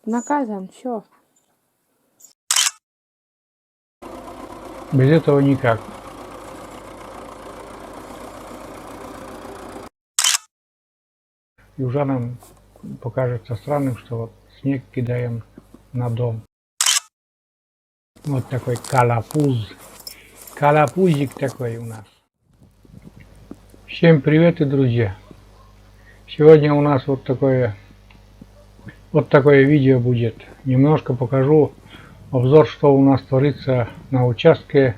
Наказан, все. Без этого никак. Южанам покажется странным, что вот снег кидаем на дом. Вот такой калапуз. Калапузик такой у нас. Всем привет и друзья. Сегодня у нас вот такое видео будет. Немножко покажу обзор, что у нас творится на участке,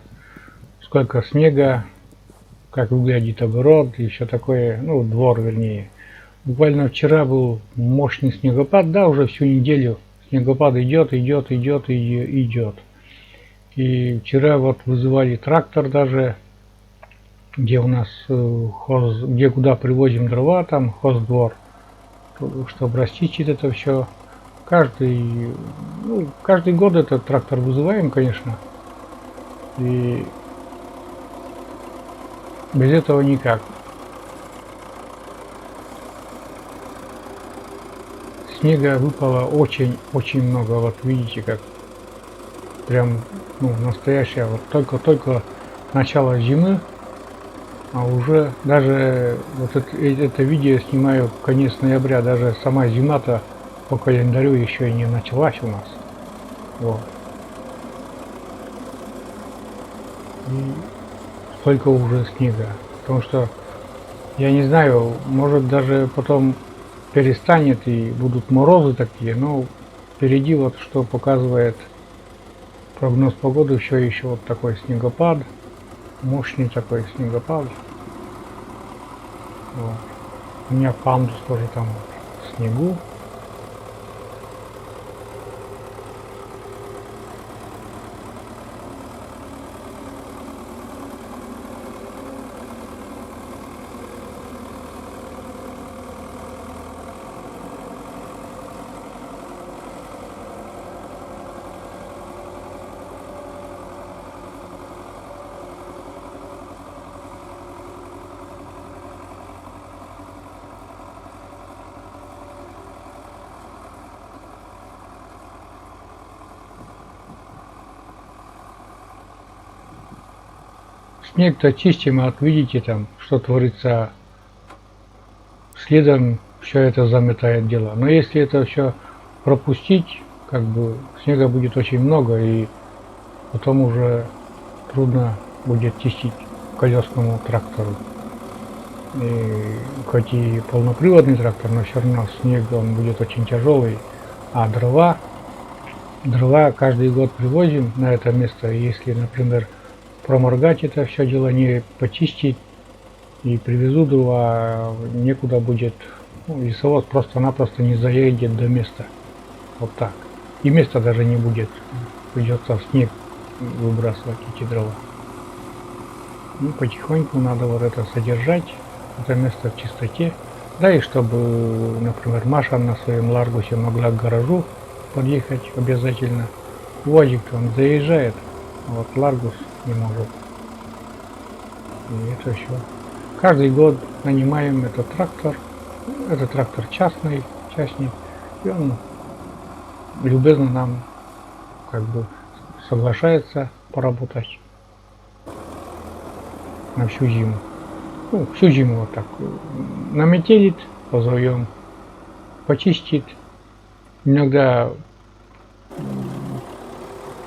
сколько снега, как выглядит огород и все такое, ну, двор вернее. Буквально вчера был мощный снегопад, да, уже всю неделю снегопад идет. И вчера вот вызывали трактор даже, где у нас где куда привозим дрова, там хоздвор, чтобы расчистить это все. Каждый год этот трактор вызываем, конечно, и без этого никак. Снега выпало очень много, вот видите, как прям, ну, настоящее, вот только начало зимы, а уже даже вот это видео снимаю конец ноября, даже сама зима-то по календарю еще и не началась у нас. Вот. И столько уже снега, потому что я не знаю, может даже потом перестанет и будут морозы такие, но впереди вот что показывает прогноз погоды, еще вот такой снегопад, мощный такой снегопад. Вот. У меня пандус тоже там в снегу. Снег-то чистим, а видите там, что творится следом, все это заметает дело. Но если это все пропустить, как бы снега будет очень много, и потом уже трудно будет чистить колесному трактору. И хоть и полноприводный трактор, но все равно снег он будет очень тяжелый, а дрова каждый год привозим на это место. Если, например, проморгать это все дело, не почистить, и привезу дрова, некуда будет, ну, лесовоз просто-напросто не заедет до места. Вот так. И места даже не будет. Придется в снег выбрасывать эти дрова. Ну, потихоньку надо вот это содержать, это место в чистоте. Да и чтобы, например, Маша на своем Ларгусе могла к гаражу подъехать обязательно. Уазик-то он заезжает, а вот Ларгус не может. И это все. Каждый год нанимаем этот трактор. Это трактор частник, и он любезно нам как бы соглашается поработать на всю зиму. Ну, всю зиму вот так наметелит, позовем, почистит. Иногда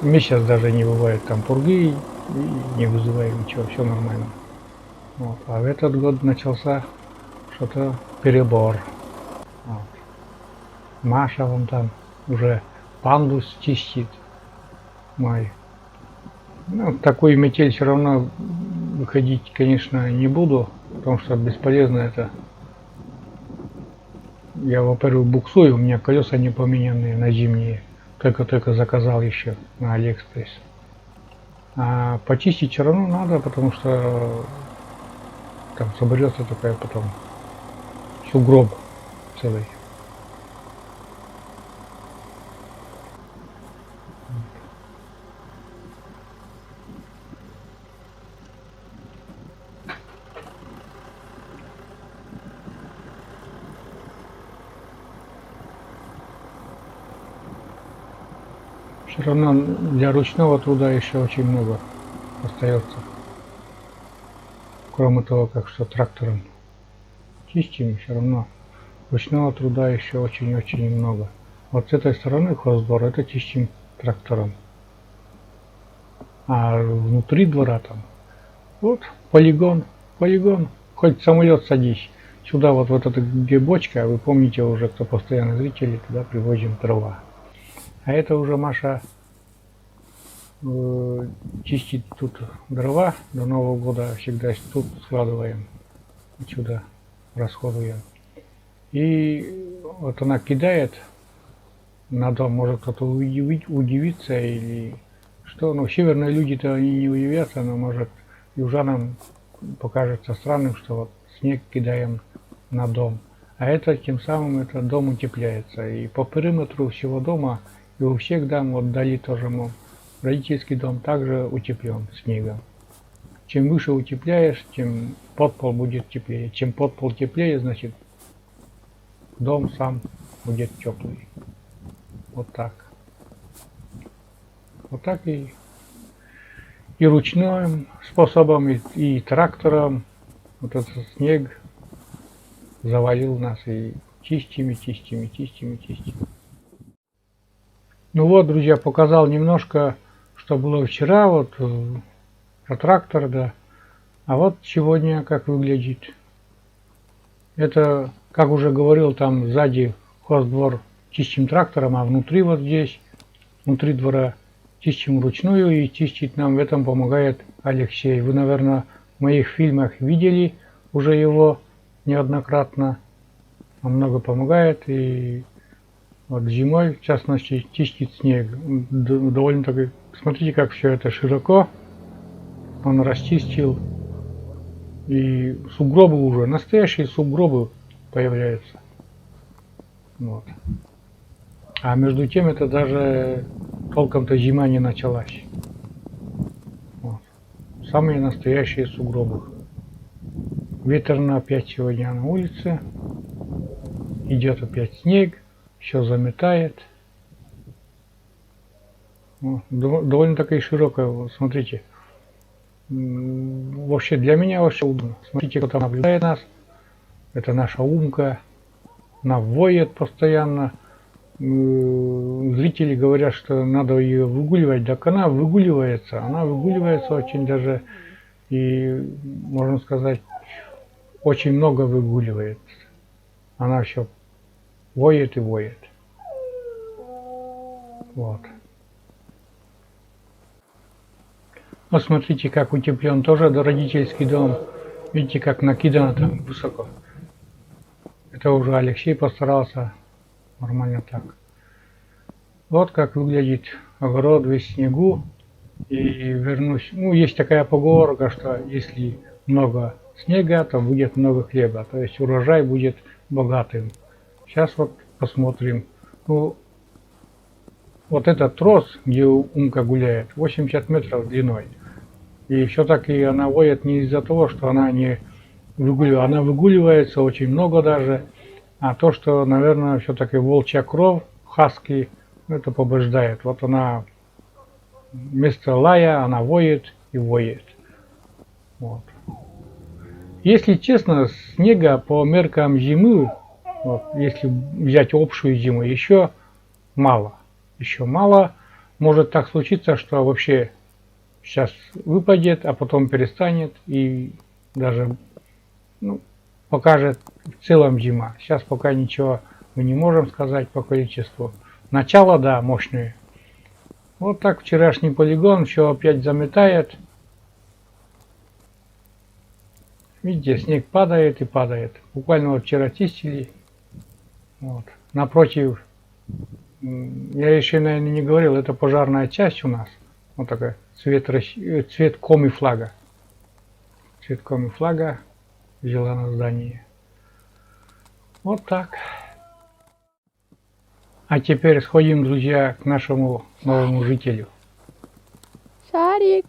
месяц даже не бывает там пурги, и не вызываем ничего, все нормально. Вот. А в этот год начался что-то перебор. Вот. Маша вон там уже пандус чистит мой. Ну, в такую метель все равно выходить, конечно, не буду, потому что бесполезно это. Я, во-первых, буксую, у меня колеса не поменянные на зимние, только заказал еще на Алиэкспресс. А почистить все равно надо, потому что там соберется такая потом сугроб целый. Все равно для ручного труда еще очень много остается. Кроме того, как что трактором чистим, все равно ручного труда еще очень-очень много. Вот с этой стороны хоздвор это чистим трактором. А внутри двора там вот полигон, полигон. Хоть самолет садись. Сюда вот эта где бочка, вы помните уже, кто постоянно зрители, туда привозим дрова. А это уже Маша чистит тут дрова до Нового года, всегда тут складываем, сюда расходуем. И вот она кидает на дом, может кто-то удивится или что, ну северные люди-то они не удивятся, но может южанам покажется странным, что вот снег кидаем на дом. А это тем самым этот дом утепляется. И по периметру всего дома и у всех дом, вот вдали тоже мол, родительский дом также утеплен снегом. Чем выше утепляешь, тем подпол будет теплее. Чем подпол теплее, значит дом сам будет теплый. Вот так. Вот так и ручным способом, и трактором вот этот снег завалил нас, и чистим, и чистим, и чистим, и чистим. Ну вот, друзья, показал немножко, что было вчера, вот про трактор, да. А вот сегодня как выглядит. Это, как уже говорил, там сзади хоздвор чистим трактором, а внутри вот здесь, внутри двора чистим вручную, и чистить нам в этом помогает Алексей. Вы, наверное, в моих фильмах видели уже его неоднократно. Он много помогает, и вот зимой, в частности, чистит снег. Довольно-таки, смотрите, как все это широко он расчистил. И сугробы уже, настоящие сугробы появляются. Вот. А между тем это даже толком-то зима не началась. Вот. Самые настоящие сугробы. Ветерно опять сегодня на улице. Идет опять снег. Все заметает. Вот. Довольно-таки широкая, смотрите. Вообще для меня вообще удобно. Смотрите, кто там наблюдает нас. Это наша Умка. Она воет постоянно. Зрители говорят, что надо ее выгуливать. Так она выгуливается. Она выгуливается очень даже. И, можно сказать, очень много выгуливает. Она все воет и воет. Вот. Вот смотрите, как утеплен тоже родительский дом. Видите, как накидано там высоко. Это уже Алексей постарался нормально так. Вот как выглядит огород весь в снегу. И вернусь. Ну, есть такая поговорка, что если много снега, то будет много хлеба. То есть урожай будет богатым. Сейчас вот посмотрим. Ну, вот этот трос, где Умка гуляет, 80 метров длиной. И все-таки она воет не из-за того, что она не выгуливается. Она выгуливается очень много даже. А то, что, наверное, все-таки волчья кровь, хаски, это побеждает. Вот она вместо лая, она воет и воет. Вот. Если честно, снега по меркам зимы, вот, если взять общую зиму, еще мало. Еще мало. Может так случиться, что вообще сейчас выпадет, а потом перестанет и даже покажет в целом зима. Сейчас пока ничего мы не можем сказать по количеству. Начало, да, мощное. Вот так вчерашний полигон все опять заметает. Видите, снег падает и падает. Буквально вот вчера чистили. Вот. Напротив, я еще, наверное, не говорил, это пожарная часть у нас. Вот такой цвет коми-флага. Цвет коми-флага взяла на здание. Вот так. А теперь сходим, друзья, к нашему новому жителю. Шарик.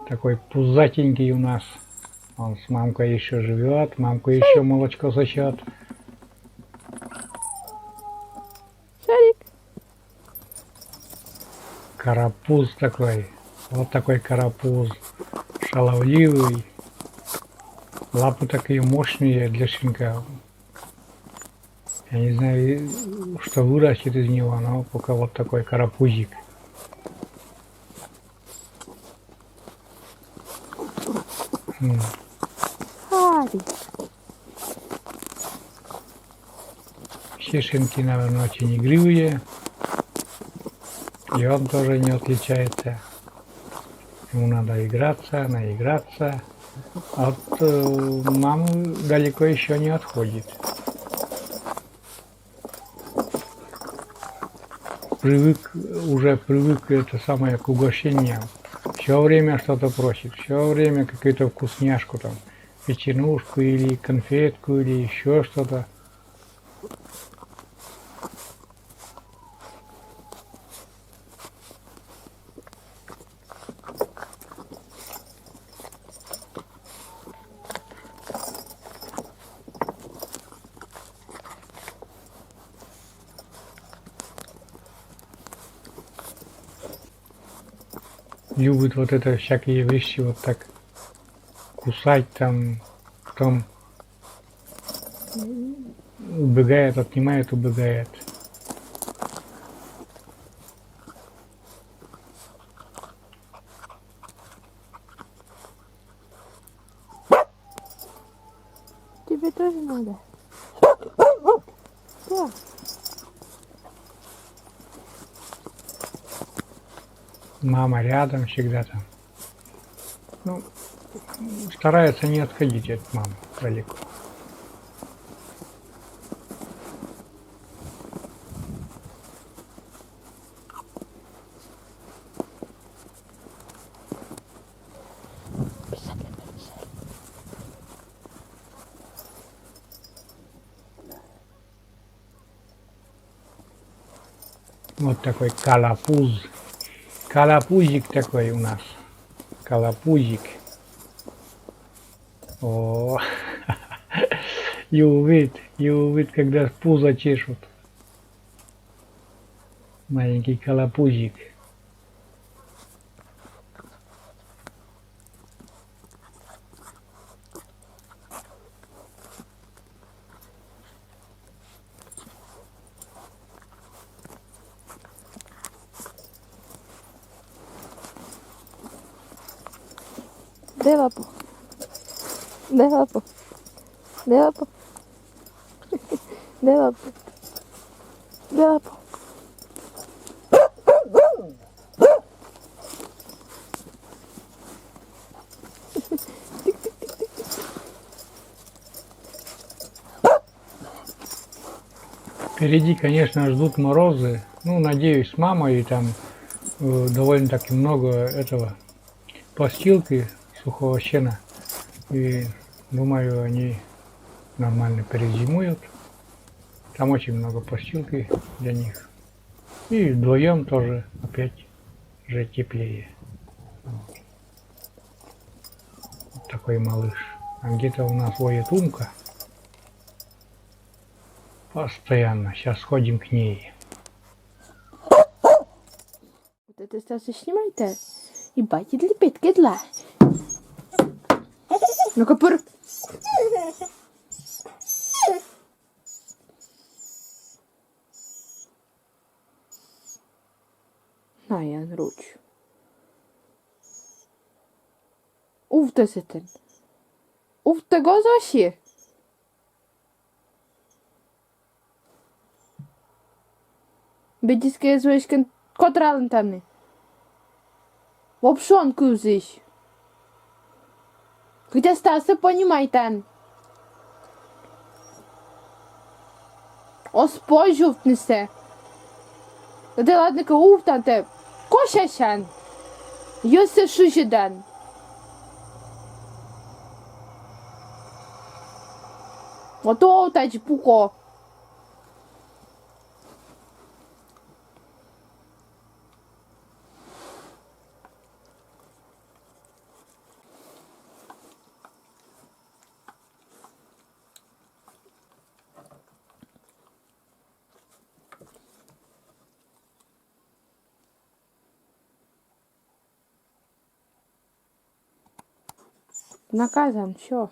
Такой пузатенький у нас. Он с мамкой еще живет. Мамка еще молочко сосет. Карапуз такой. Вот такой карапуз. Шаловливый. Лапы такие мощные для щенка. Я не знаю, что вырастет из него, но пока вот такой карапузик. Шарик. Все щенки, наверное, очень игривые. И он тоже не отличается. Ему надо играться, наиграться. От мамы далеко еще не отходит. Уже привык это самое к угощениям. Все время что-то просит, все время какую-то вкусняшку там, печенушку или конфетку или еще что-то. Любит вот это всякие вещи вот так кусать там, потом убегает, отнимает, убегает. Тебе тоже надо. Да. Мама рядом всегда там. Ну, старается не отходить от мамы далеко. Вот такой калапуз. Калапузик такой у нас. Калапузик. О, его вид, когда пузо чешут. Маленький калапузик. Дай лапу. Дай лапу. Дай лапу. Дай лапу. Дай лапу. Впереди, конечно, ждут морозы. Ну, надеюсь, с мамой там довольно-таки много этого постилки сухого сена. И думаю, они нормально перезимуют. Там очень много постилки для них. И вдвоем тоже опять же теплее. Вот такой малыш. А где-то у нас воет Умка. Постоянно. Сейчас сходим к ней. Вот это сейчас снимайте. И байте для питки для. Ну-ка, пур. На, я руч. Uhtesitten. Uhteko sosi? Видите, я звучу котрален там. Вопшон кузиш. Где стаса понимаете? Оспожувтнесе. Да ладно, ка уфтанте. Кошашан. Йосе шужидан. Вот то тач пуко. Наказан, все.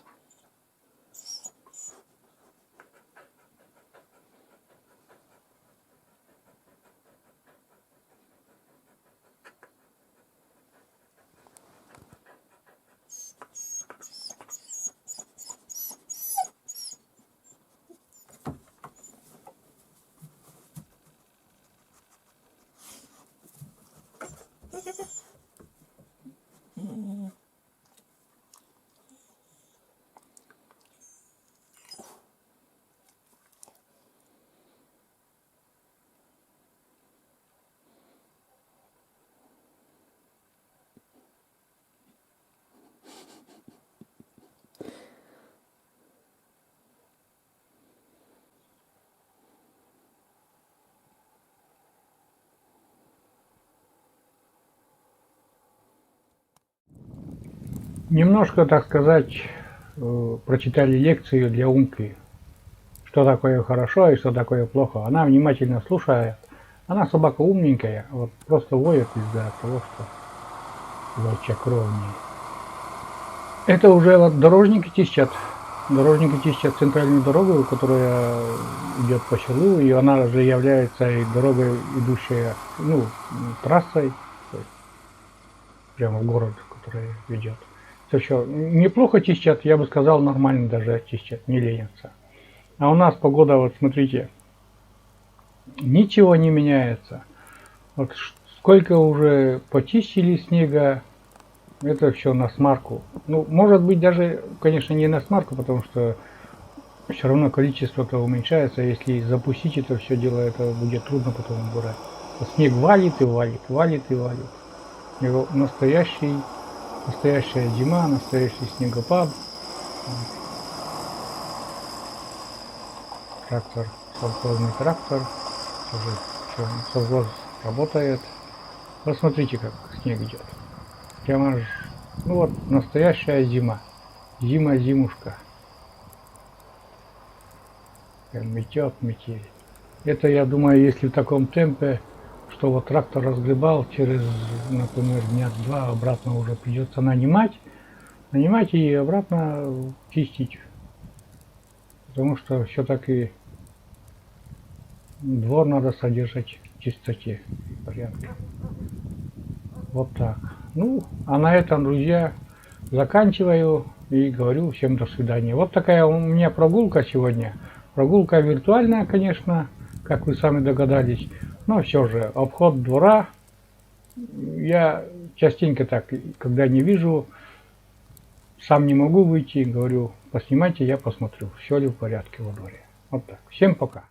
Немножко, так сказать, прочитали лекцию для Умки, что такое хорошо и что такое плохо. Она внимательно слушает. Она собака умненькая, вот просто воет из-за того, что волчакровнее. Это уже вот дорожники чистят. Дорожники чистят центральную дорогу, которая идет по селу, и она же является и дорогой, идущая, ну, трассой, то есть прямо в город, который ведет. Все еще неплохо чистят, я бы сказал, нормально даже чистят, не ленятся. А у нас погода, вот смотрите, ничего не меняется. Вот сколько уже почистили снега, это все на смарку. Ну, может быть, даже, конечно, не на смарку, потому что все равно количество-то уменьшается. Если запустить это все дело, это будет трудно потом убирать. Снег валит и валит, валит и валит. Его настоящая зима, настоящий снегопад. Трактор, совхозный трактор. Уже совхоз работает. Посмотрите, как снег идет. Прямо ж, ну вот, настоящая зима. Зимушка. Прям метет метель. Это, я думаю, если в таком темпе, что вот трактор разгребал, через, например, дня два обратно уже придется нанимать и обратно чистить. Потому что все-таки двор надо содержать в чистоте, в порядке. Вот так. Ну, а на этом, друзья, заканчиваю и говорю всем до свидания. Вот такая у меня прогулка сегодня. Прогулка виртуальная, конечно, как вы сами догадались. Но все же, обход двора. Я частенько так, когда не вижу, сам не могу выйти, говорю, поснимайте, я посмотрю, все ли в порядке во дворе. Вот так. Всем пока.